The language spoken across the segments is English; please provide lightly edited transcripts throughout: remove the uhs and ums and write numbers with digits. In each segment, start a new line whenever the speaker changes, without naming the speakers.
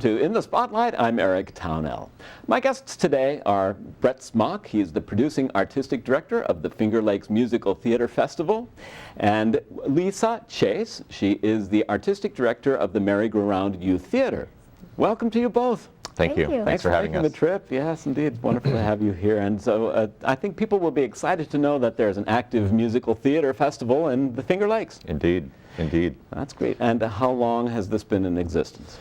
to In the Spotlight. I'm Eric Townell. My guests today are Brett Smock. He's the producing artistic director of the Finger Lakes Musical Theater Festival. And Lisa Chase. She is the artistic director of the Maryground Youth Theater. Welcome to you both.
Thank you. Thanks for having us.
the trip. Yes, indeed. It's wonderful to have you here. And so I think people will be excited to know that there's an active musical theater festival in the Finger Lakes.
Indeed. Indeed.
That's great. And how long has this been in existence?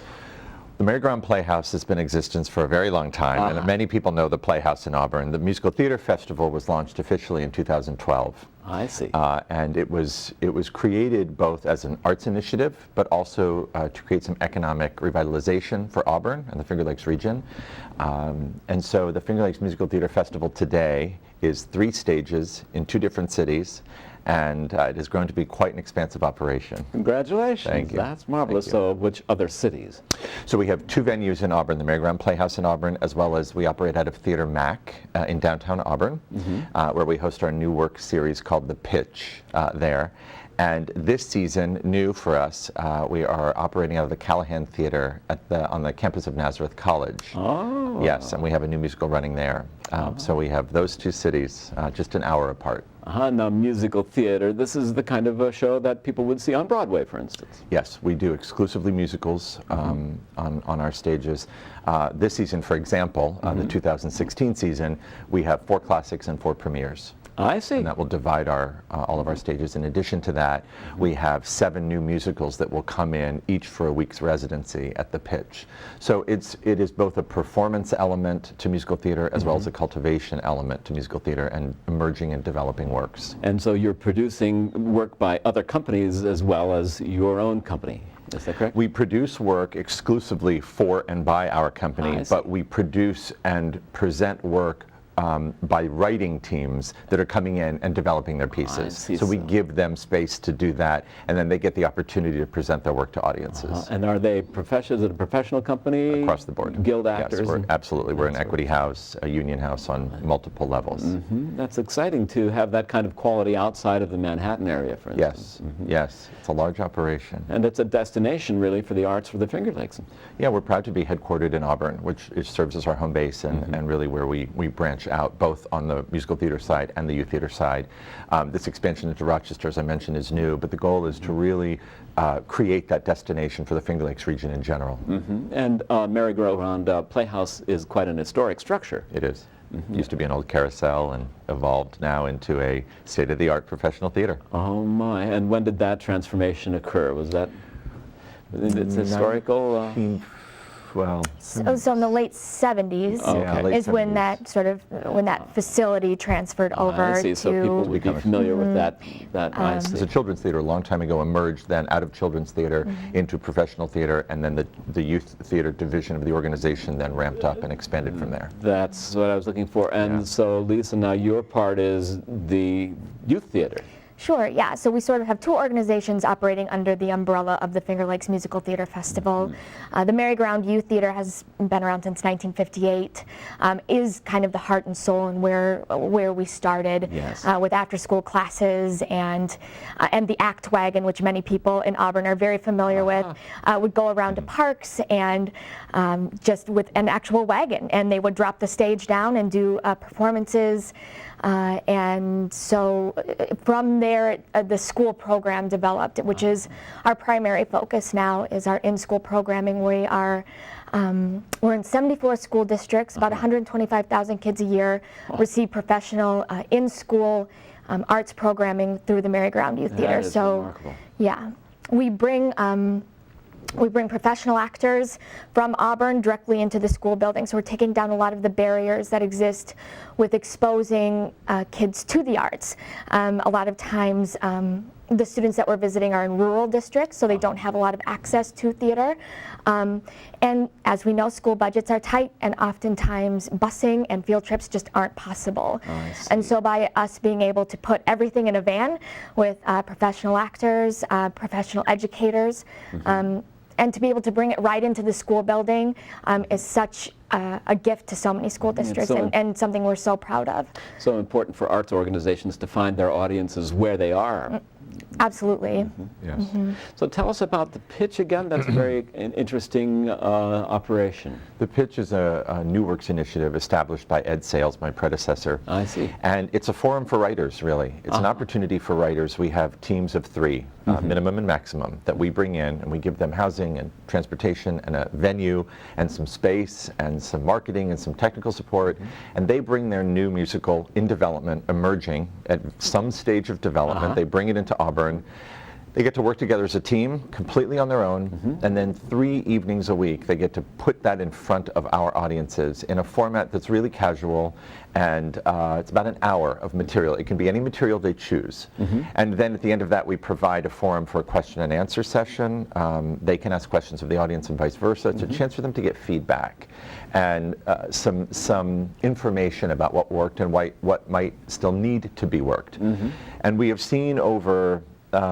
The Maryground Playhouse has been in existence for a very long time, and many people know the Playhouse in Auburn. The Musical Theater Festival was launched officially in 2012.
I see.
And it was created both as an arts initiative, but also to create some economic revitalization for Auburn and the Finger Lakes region. And so the Finger Lakes Musical Theater Festival today is 3 stages in 2 different cities, and it has grown to be quite an expansive operation.
Congratulations.
Thank you.
That's marvelous. So which other cities?
So we have 2 venues in Auburn, the Maryground Playhouse in Auburn, as well as we operate out of Theater Mac in downtown Auburn, where we host our new work series called The Pitch there. And this season, new for us, we are operating out of the Callahan Theater on the campus of Nazareth College.
Oh.
Yes, and we have a new musical running there. So we have those 2 cities just an hour apart.
Now, musical theater, this is the kind of a show that people would see on Broadway, for instance.
Yes, we do exclusively musicals on our stages. This season, for example, the 2016 season, we have 4 classics and 4 premieres.
I see.
And that will divide all of our stages. In addition to that, we have 7 new musicals that will come in, each for a week's residency at the Pitch. So it is both a performance element to musical theater as well as a cultivation element to musical theater and emerging and developing works.
And so you're producing work by other companies as well as your own company. Is that correct?
We produce work exclusively for and by our company, but we produce and present work by writing teams that are coming in and developing their pieces. So we give them space to do that, and then they get the opportunity to present their work to audiences.
And are they professionals? Is it a professional company?
Across the board.
Guild actors?
Yes, absolutely. We're an equity house, a union house on multiple levels.
That's exciting to have that kind of quality outside of the Manhattan area, for instance.
Yes, yes. It's a large operation.
And it's a destination, really, for the arts for the Finger Lakes.
Yeah, we're proud to be headquartered in Auburn, which serves as our home base and really where we branch out, both on the musical theater side and the youth theater side. This expansion into Rochester, as I mentioned, is new, but the goal is to really create that destination for the Finger Lakes region in general.
And Maryground Playhouse is quite an historic structure.
It is. It used to be an old carousel and evolved now into a state-of-the-art professional theater.
Oh my, and when did that transformation occur? Was that, it's historical?
Well,
so in the late 70s is when that facility transferred over
I see. So people would be familiar with that.
As a children's theater a long time ago emerged then out of children's theater into professional theater, and then the youth theater division of the organization then ramped up and expanded from there.
That's what I was looking for. And so Lisa, now your part is the youth theater.
Sure, yeah. So we sort of have 2 organizations operating under the umbrella of the Finger Lakes Musical Theater Festival. The Maryground Youth Theater has been around since 1958, is kind of the heart and soul and where we started with after-school classes and the Act Wagon, which many people in Auburn are very familiar with, would go around to parks and just with an actual wagon, and they would drop the stage down and do performances. And so from there, the school program developed, which is our primary focus now, is our in-school programming. We're in 74 school districts, about 125,000 kids a year receive professional in-school arts programming through the Maryground Youth Theater.
So remarkable.
Yeah, we bring professional actors from Auburn directly into the school building. So we're taking down a lot of the barriers that exist with exposing kids to the arts. A lot of times the students that we're visiting are in rural districts, so they don't have a lot of access to theater. And as we know, school budgets are tight, and oftentimes busing and field trips just aren't possible. And so by us being able to put everything in a van with professional actors, professional educators, and to be able to bring it right into the school building is such a gift to so many school districts, and something we're so proud of.
So important for arts organizations to find their audiences where they are.
Absolutely.
Yes.
So tell us about the pitch again. That's a very interesting operation.
The pitch is a new works initiative established by Ed Sales, my predecessor.
I see.
And it's a forum for writers, really. It's an opportunity for writers. We have teams of 3, minimum and maximum, that we bring in, and we give them housing and transportation and a venue and some space and some marketing and some technical support. And they bring their new musical in development, emerging at some stage of development. They bring it into Auburn. They get to work together as a team, completely on their own, and then 3 evenings a week they get to put that in front of our audiences in a format that's really casual, and it's about an hour of material. It can be any material they choose. And then at the end of that we provide a forum for a question and answer session. They can ask questions of the audience and vice versa. It's a chance for them to get feedback and some information about what worked and what might still need to be worked. And we have seen over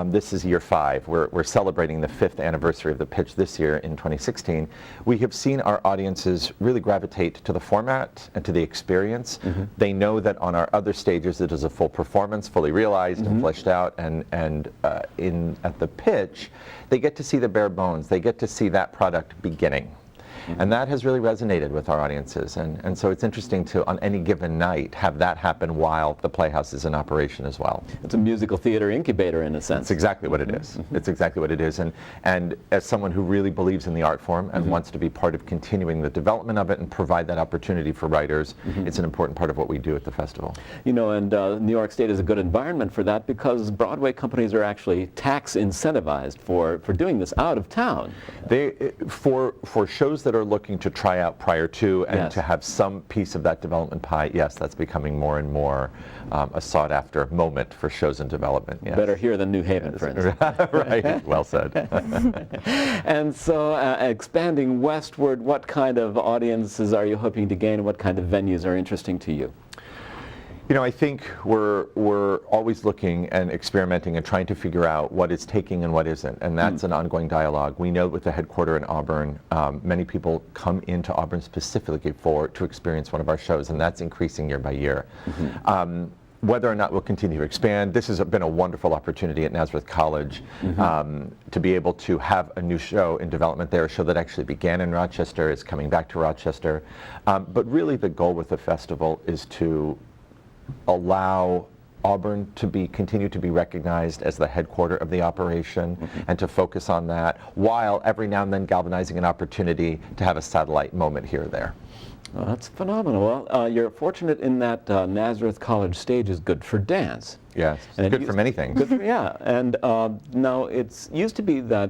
this is year 5. We're celebrating the 5th anniversary of the pitch this year in 2016. We have seen our audiences really gravitate to the format and to the experience. They know that on our other stages it is a full performance, fully realized and fleshed out, and at the pitch they get to see the bare bones. They get to see that product beginning. And that has really resonated with our audiences. And so it's interesting to, on any given night, have that happen while the Playhouse is in operation as well.
It's a musical theater incubator in a sense.
It's exactly what it is. It's exactly what it is. And as someone who really believes in the art form and wants to be part of continuing the development of it and provide that opportunity for writers, it's an important part of what we do at the festival.
You know, and New York State is a good environment for that because Broadway companies are actually tax incentivized for doing this out of town.
For shows that are looking to try out prior to and to have some piece of that development pie, yes, that's becoming more and more a sought after moment for shows in development. Yes.
Better here than New Haven, for instance.
Right, well said.
And so expanding westward, what kind of audiences are you hoping to gain and what kind of venues are interesting to you?
You know, I think we're always looking and experimenting and trying to figure out what is taking and what isn't, and that's an ongoing dialogue. We know with the headquarter in Auburn, many people come into Auburn specifically to experience one of our shows, and that's increasing year by year. Whether or not we'll continue to expand, this has been a wonderful opportunity at Nazareth College to be able to have a new show in development there, a show that actually began in Rochester, is coming back to Rochester. But really the goal with the festival is to allow Auburn to continue to be recognized as the headquarter of the operation and to focus on that, while every now and then galvanizing an opportunity to have a satellite moment here or there.
Well, that's phenomenal. Well, you're fortunate in that Nazareth College stage is good for dance.
Yes, it's good for many things.
And now it's used to be that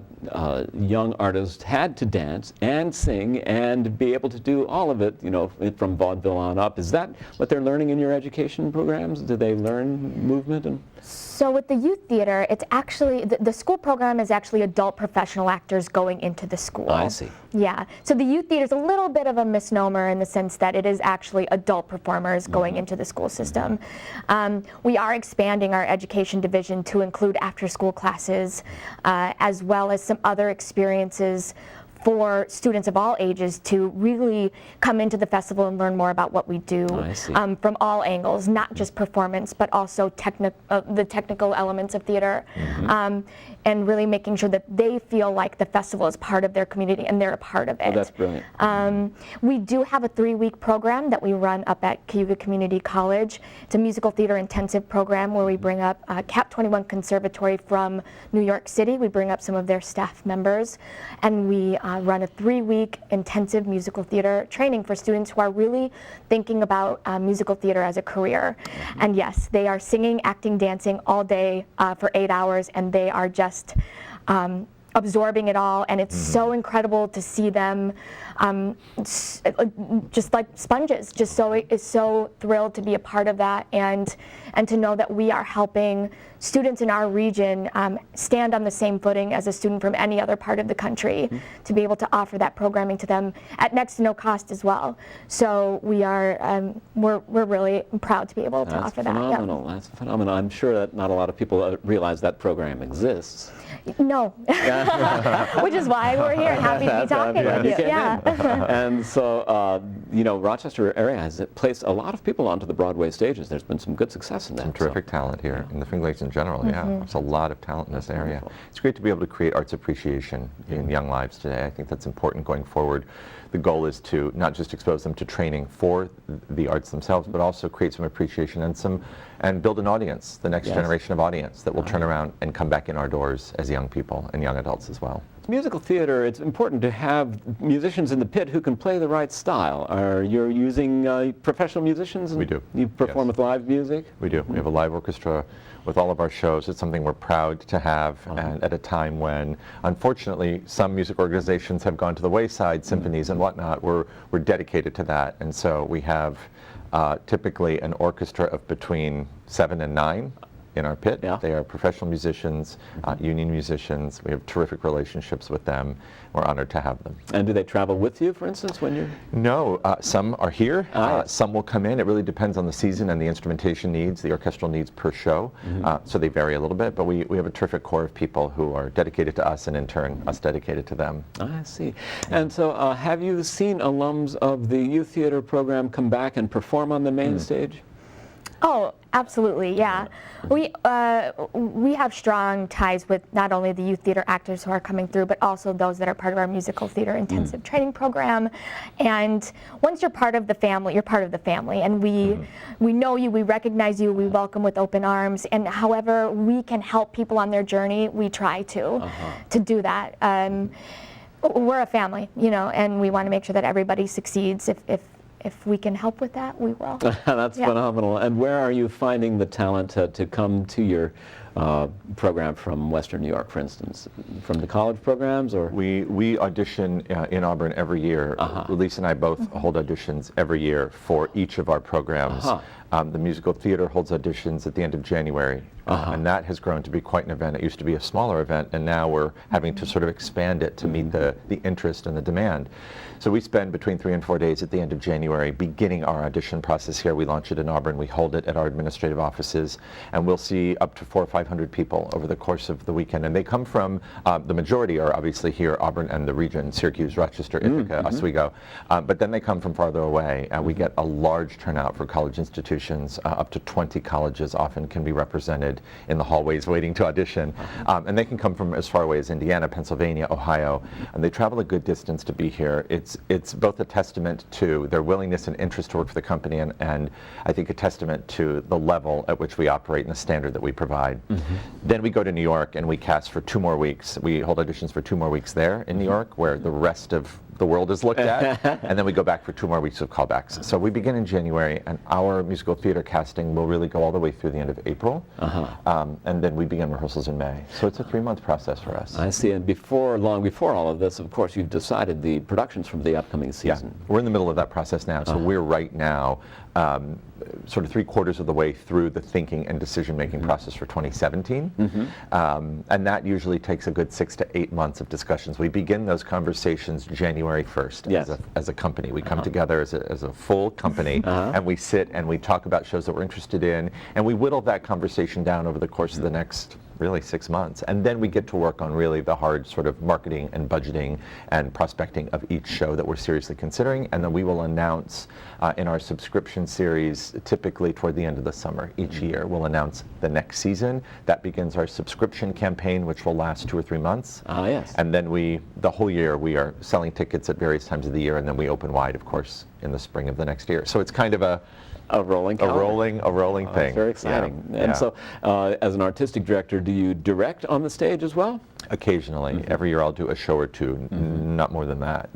young artists had to dance and sing and be able to do all of it, you know, from vaudeville on up. Is that what they're learning in your education programs? Do they learn movement?
So with the youth theater, it's actually, the school program is actually adult professional actors going into the school.
I see.
Yeah, so the youth theater is a little bit of a misnomer in the sense that it is actually adult performers going into the school system. We are expanding our education division to include after-school classes, as well as some other experiences for students of all ages to really come into the festival and learn more about what we do from all angles, not just performance, but also the technical elements of theater, and really making sure that they feel like the festival is part of their community and they're a part of it.
Oh, that's brilliant.
We do have a 3-week program that we run up at Cayuga Community College. It's a musical theater intensive program where we bring up Cap 21 Conservatory from New York City. We bring up some of their staff members, and we run a 3-week intensive musical theater training for students who are really thinking about musical theater as a career. And yes, they are singing, acting, dancing all day for 8 hours, and they are just absorbing it all, and it's so incredible to see them just like sponges, just so thrilled to be a part of that, and to know that we are helping students in our region stand on the same footing as a student from any other part of the country, to be able to offer that programming to them at next to no cost as well. So we are we're really proud to be able to offer
phenomenal.
that.
That's phenomenal. I'm sure that not a lot of people realize that program exists.
No, which is why we're here and happy to be talking with you. Yeah.
And so you know, Rochester area has placed a lot of people onto the Broadway stages. There's been some good success in that.
Some terrific talent here in the Finger Lakes in general. Yeah, there's a lot of talent in this area.
Wonderful.
It's great to be able to create arts appreciation in young lives today. I think that's important going forward. The goal is to not just expose them to training for the arts themselves, but also create some appreciation and build an audience, the next generation of audience that will turn around and come back in our doors as young people and young adults as well.
Musical theater, it's important to have musicians in the pit who can play the right style. Are you using professional musicians?
We do.
You perform with live music?
We do. We have a live orchestra with all of our shows. It's something we're proud to have, and at a time when, unfortunately, some music organizations have gone to the wayside, symphonies and whatnot, we're dedicated to that. And so we have typically an orchestra of between 7 and 9 in our pit.
Yeah.
They are professional musicians, union musicians. We have terrific relationships with them. We're honored to have them.
And do they travel with you, for instance, when you're...
No, some are here.
Yes.
Some will come in. It really depends on the season and the instrumentation needs, the orchestral needs per show. So they vary a little bit, but we have a terrific core of people who are dedicated to us, and in turn, us dedicated to them.
I see. And so have you seen alums of the youth theater program come back and perform on the main stage?
Oh, absolutely, yeah. We have strong ties with not only the youth theater actors who are coming through, but also those that are part of our musical theater intensive training program. And once you're part of the family, you're part of the family. And we know you, we recognize you, we welcome with open arms. And however we can help people on their journey, we try to do that. We're a family, you know, and we want to make sure that everybody succeeds. If we can help with that, we will.
That's phenomenal. And where are you finding the talent to come to your program from Western New York, for instance? From the college programs, or?
We audition in Auburn every year. Lisa and I both hold auditions every year for each of our programs. The musical theater holds auditions at the end of January. And that has grown to be quite an event. It used to be a smaller event, and now we're having to sort of expand it to meet the interest and the demand. So we spend between 3 and 4 days at the end of January beginning our audition process here. We launch it in Auburn. We hold it at our administrative offices, and we'll see up to 400 or 500 people over the course of the weekend. And they come from, the majority are obviously here, Auburn and the region, Syracuse, Rochester, Ithaca, Oswego. But then they come from farther away, and we get a large turnout for college institutions. Up to 20 colleges often can be represented in the hallways waiting to audition. And they can come from as far away as Indiana, Pennsylvania, Ohio, and they travel a good distance to be here. It's both a testament to their willingness and interest to work for the company, and I think a testament to the level at which we operate and the standard that we provide. Then we go to New York and we cast for 2 more weeks. We hold auditions for 2 more weeks there in New York, where the rest of the world is looked at, and then we go back for 2 more weeks of callbacks. So we begin in January, and our musical theater casting will really go all the way through the end of April, and then we begin rehearsals in May. So it's a 3-month process for us.
I see. And long before all of this, of course, you've decided the productions from the upcoming season.
Yeah, we're in the middle of that process now. So we're right now sort of 3/4 of the way through the thinking and decision-making process for 2017. And that usually takes a good 6 to 8 months of discussions. We begin those conversations January 1st as a company. We come together as a full company, and we sit and we talk about shows that we're interested in, and we whittle that conversation down over the course of the next really 6 months. And then we get to work on really the hard sort of marketing and budgeting and prospecting of each show that we're seriously considering. And then we will announce in our subscription series, typically toward the end of the summer each year, we'll announce the next season. That begins our subscription campaign, which will last 2 or 3 months. And then the whole year, we are selling tickets at various times of the year, and then we open wide, of course, in the spring of the next year. So it's kind of a rolling thing.
That's very exciting. And so, as an artistic director, do you direct on the stage as well?
Occasionally. Every year I'll do a show or 2, not more than that.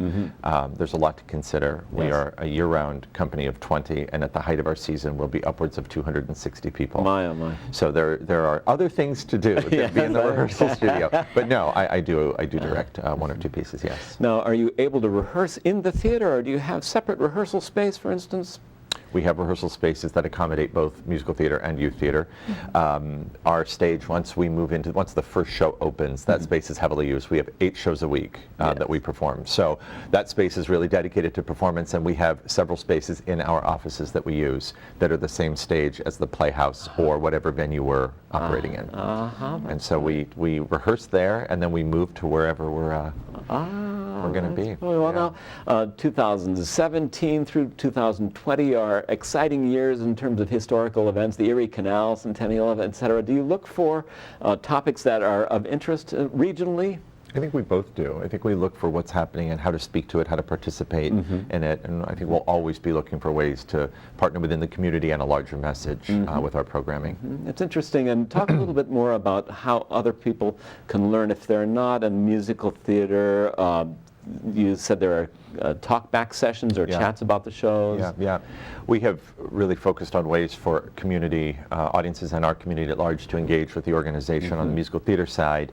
There's a lot to consider. We are a year-round company of 20, and at the height of our season, we'll be upwards of 260 people.
My, oh my.
So there are other things to do than be in the rehearsal studio. But no, I do direct 1 or 2 pieces, yes.
Now, are you able to rehearse in the theater, or do you have separate rehearsal space, for instance?
We have rehearsal spaces that accommodate both musical theater and youth theater. Our stage, once the first show opens, that space is heavily used. We have 8 shows a week that we perform. So that space is really dedicated to performance, and we have several spaces in our offices that we use that are the same stage as the Playhouse or whatever venue we're operating in. And so we rehearse there, and then we move to wherever we're we're going to be.
Well, now, 2017 through 2020 are exciting years in terms of historical events, the Erie Canal, Centennial, et cetera. Do you look for topics that are of interest regionally?
I think we both do. I think we look for what's happening and how to speak to it, how to participate in it, and I think we'll always be looking for ways to partner within the community and a larger message with our programming.
It's interesting, and talk a little bit more about how other people can learn if they're not in musical theater. You said there are talk-back sessions or chats about the shows.
Yeah. We have really focused on ways for community audiences and our community at large to engage with the organization on the musical theater side.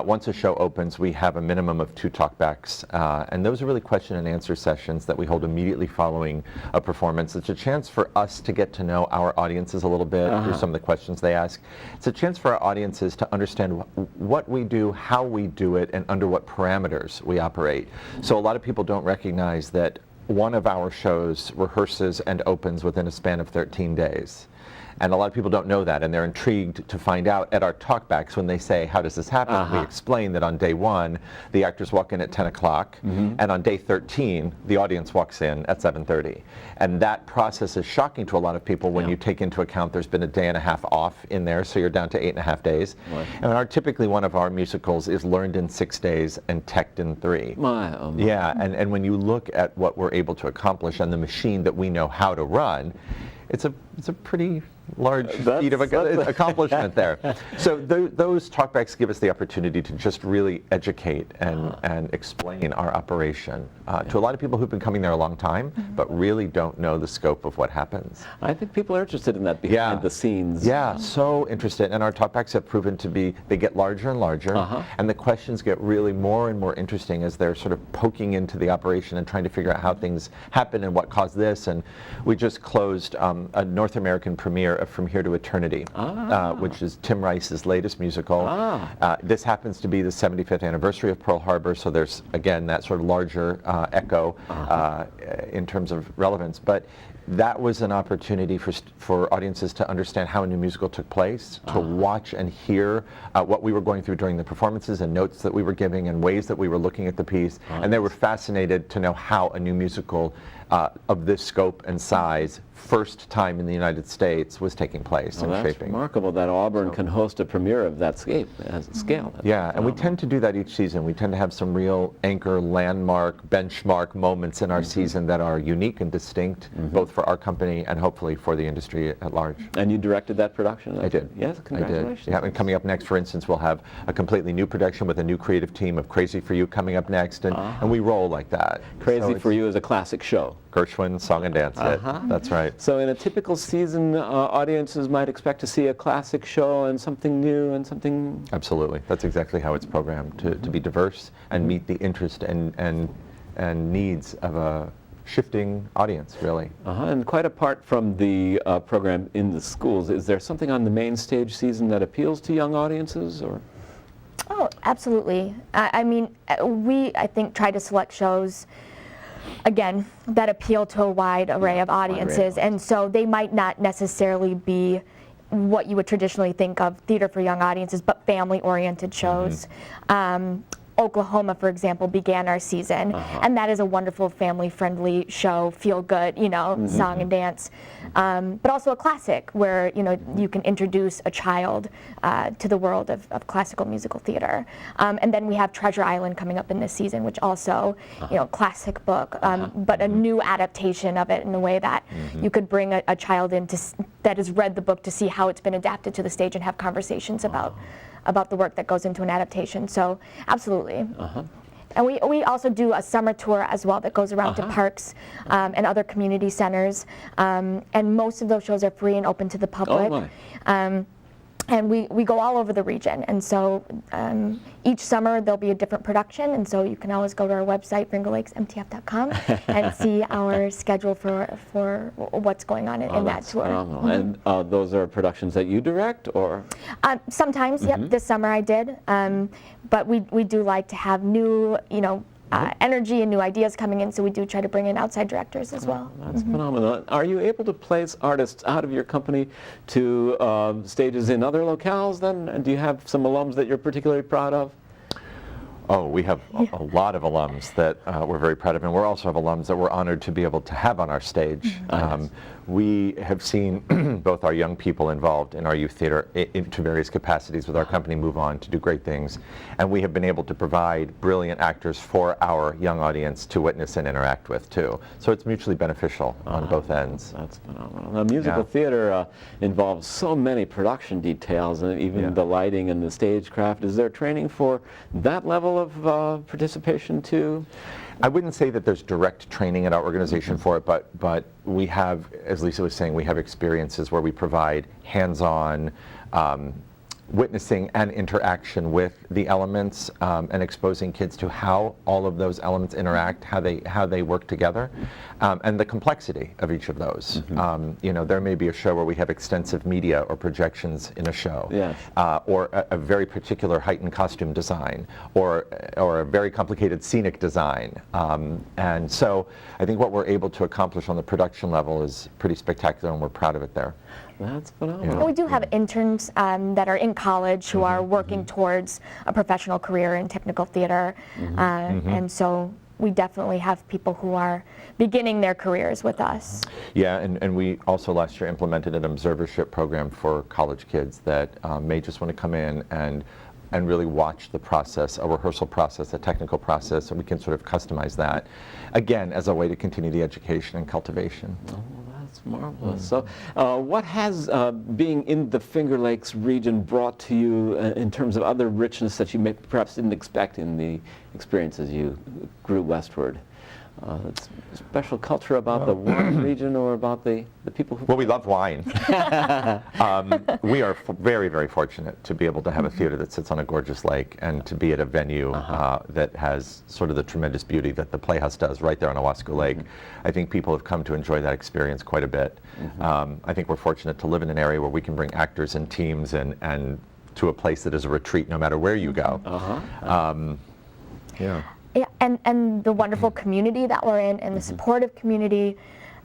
Once a show opens, we have a minimum of 2 talkbacks, and those are really question and answer sessions that we hold immediately following a performance. It's a chance for us to get to know our audiences a little bit through some of the questions they ask. It's a chance for our audiences to understand what we do, how we do it, and under what parameters we operate. So a lot of people don't recognize that one of our shows rehearses and opens within a span of 13 days. And a lot of people don't know that, and they're intrigued to find out at our talkbacks when they say, how does this happen? We explain that on day 1, the actors walk in at 10 o'clock, and on day 13, the audience walks in at 7:30. And that process is shocking to a lot of people when you take into account there's been a day and a half off in there, so you're down to 8.5 days. Right. And typically one of our musicals is learned in 6 days and teched in 3. Yeah, and when you look at what we're able to accomplish and the machine that we know how to run, it's a pretty large feat of accomplishment there. So those talkbacks give us the opportunity to just really educate and explain our operation to a lot of people who've been coming there a long time, but really don't know the scope of what happens.
I think people are interested in that behind the scenes.
Yeah, so interested. And our talkbacks have proven to be, they get larger and larger, and the questions get really more and more interesting as they're sort of poking into the operation and trying to figure out how things happen and what caused this. And we just closed a North American premiere of From Here to Eternity, which is Tim Rice's latest musical. This happens to be the 75th anniversary of Pearl Harbor, so there's, again, that sort of larger echo in terms of relevance. But that was an opportunity for audiences to understand how a new musical took place, to watch and hear what we were going through during the performances and notes that we were giving and ways that we were looking at the piece. And they were fascinated to know how a new musical of this scope and size, first time in the United States, was taking place and
that's
shaping.
Remarkable that Auburn can host a premiere of that scale.
Yeah, and we tend to do that each season. We tend to have some real anchor, landmark, benchmark moments in our season that are unique and distinct, both for our company and hopefully for the industry at large.
And you directed that production?
I did.
Yes, congratulations.
I did. Yeah, and coming up next, for instance, we'll have a completely new production with a new creative team of Crazy for You coming up next, and we roll like that.
Crazy for You is a classic show.
Gershwin Song and Dance hit. That's right.
So in a typical season, audiences might expect to see a classic show and something new and something...
Absolutely. That's exactly how it's programmed, to be diverse and meet the interest and needs of a shifting audience, really.
And quite apart from the program in the schools, is there something on the main stage season that appeals to young audiences? Or?
Oh, absolutely. I mean, I think, try to select shows, again, that appeal to a wide array of audiences, and so they might not necessarily be what you would traditionally think of theater for young audiences, but family-oriented shows. Oklahoma, for example, began our season, and that is a wonderful family-friendly show, feel good, song and dance, but also a classic where you can introduce a child to the world of classical musical theater. And then we have Treasure Island coming up in this season, which also, classic book, but a new adaptation of it in a way that you could bring a child in that has read the book to see how it's been adapted to the stage and have conversations about the work that goes into an adaptation. So absolutely. And we also do a summer tour as well that goes around to parks and other community centers. And most of those shows are free and open to the public. And we go all over the region. And so each summer there'll be a different production. And so you can always go to our website, fingerlakesmtf.com, and see our schedule for what's going on in that tour.
And those are productions that you direct, or?
Sometimes, yep. This summer I did. But we do like to have new, energy and new ideas coming in, so we do try to bring in outside directors as well.
That's phenomenal. Are you able to place artists out of your company to stages in other locales then? And do you have some alums that you're particularly proud of?
Oh, we have a lot of alums that we're very proud of, and we also have alums that we're honored to be able to have on our stage. We have seen both our young people involved in our youth theater into various capacities with our company move on to do great things, and we have been able to provide brilliant actors for our young audience to witness and interact with too. So it's mutually beneficial on both ends.
That's phenomenal. Now, musical theater involves so many production details, and even the lighting and the stagecraft. Is there training for that level of participation too?
I wouldn't say that there's direct training at our organization for it, but we have, as Lisa was saying, we have experiences where we provide hands-on witnessing and interaction with the elements and exposing kids to how all of those elements interact, how they work together, and the complexity of each of those. You know, there may be a show where we have extensive media or projections in a show, or a very particular heightened costume design, or a very complicated scenic design. And so I think what we're able to accomplish on the production level is pretty spectacular, and we're proud of it there.
That's phenomenal.
We do have interns that are in college who are working towards a professional career in technical theater, and so we definitely have people who are beginning their careers with us.
Yeah, and we also last year implemented an observership program for college kids that may just want to come in and really watch the process, a rehearsal process, a technical process, and we can sort of customize that, again, as a way to continue the education and cultivation.
That's marvelous. So what has being in the Finger Lakes region brought to you in terms of other richness that you perhaps didn't expect in the experience as you grew westward? It's a special culture about the wine region, or about the people who...
Well, we love wine. We are very, very fortunate to be able to have a theater that sits on a gorgeous lake, and to be at a venue that has sort of the tremendous beauty that the Playhouse does right there on Owasco Lake. I think people have come to enjoy that experience quite a bit. I think we're fortunate to live in an area where we can bring actors and teams and to a place that is a retreat no matter where you go. Yeah,
and the wonderful community that we're in, and the supportive community,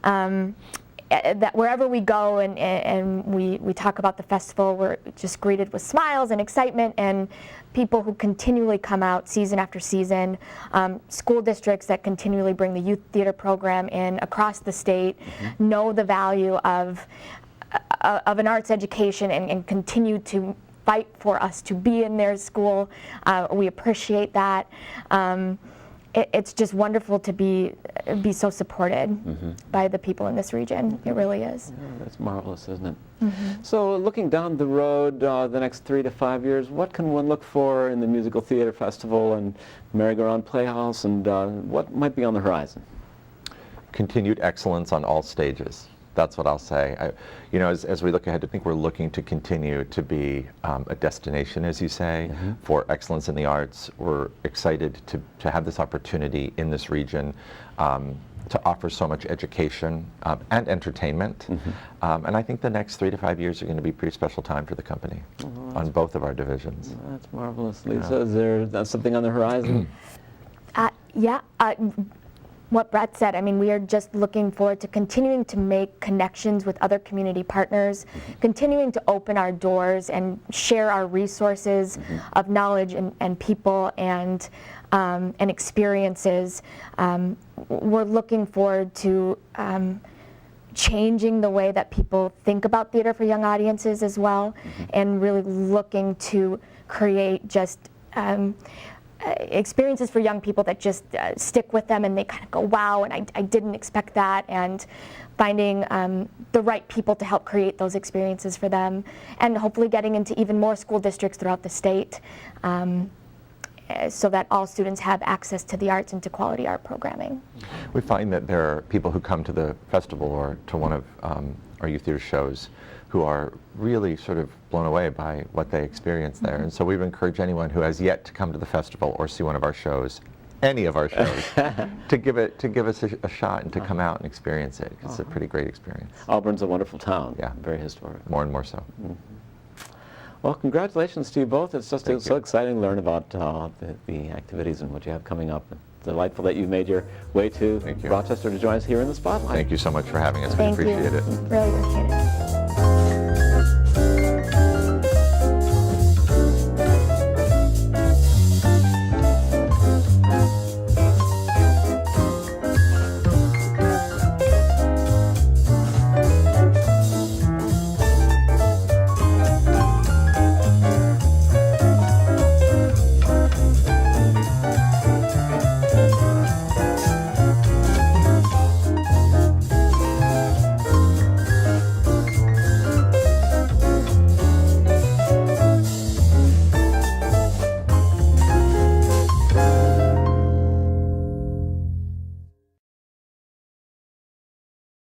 that wherever we go and we talk about the festival, we're just greeted with smiles and excitement, and people who continually come out season after season, school districts that continually bring the youth theater program in across the state, know the value of an arts education, and continue to fight for us to be in their school. We appreciate that. It's just wonderful to be so supported by the people in this region. It really is.
Yeah, that's marvelous, isn't it? So looking down the road, the next 3 to 5 years, what can one look for in the Musical Theater Festival and Maryground Playhouse, and what might be on the horizon?
Continued excellence on all stages. That's what I'll say. You know, as we look ahead, I think we're looking to continue to be a destination, as you say, for excellence in the arts. We're excited to have this opportunity in this region to offer so much education and entertainment. And I think the next 3 to 5 years are going to be a pretty special time for the company on both of our divisions.
That's marvelous. Lisa, is there something on the horizon?
What Brett said, I mean, we are just looking forward to continuing to make connections with other community partners, continuing to open our doors and share our resources of knowledge and people and experiences. We're looking forward to changing the way that people think about theater for young audiences as well, and really looking to create just experiences for young people that just stick with them, and they kind of go, wow, and I didn't expect that, and finding the right people to help create those experiences for them, and hopefully getting into even more school districts throughout the state, so that all students have access to the arts and to quality art programming.
We find that there are people who come to the festival or to one of our youth theater shows who are really sort of blown away by what they experience there. And so we would encourage anyone who has yet to come to the festival or see one of our shows, any of our shows, to give us a shot and to come out and experience it. It's a pretty great experience.
Auburn's a wonderful town.
Yeah.
Very historic.
More and more so.
Well, congratulations to you both. It's just so exciting to learn about the activities and what you have coming up. It's delightful that you made your way to Rochester to join us here in the Spotlight.
Thank you so much for having us. We
Thank you.
appreciate it.
Really appreciate it.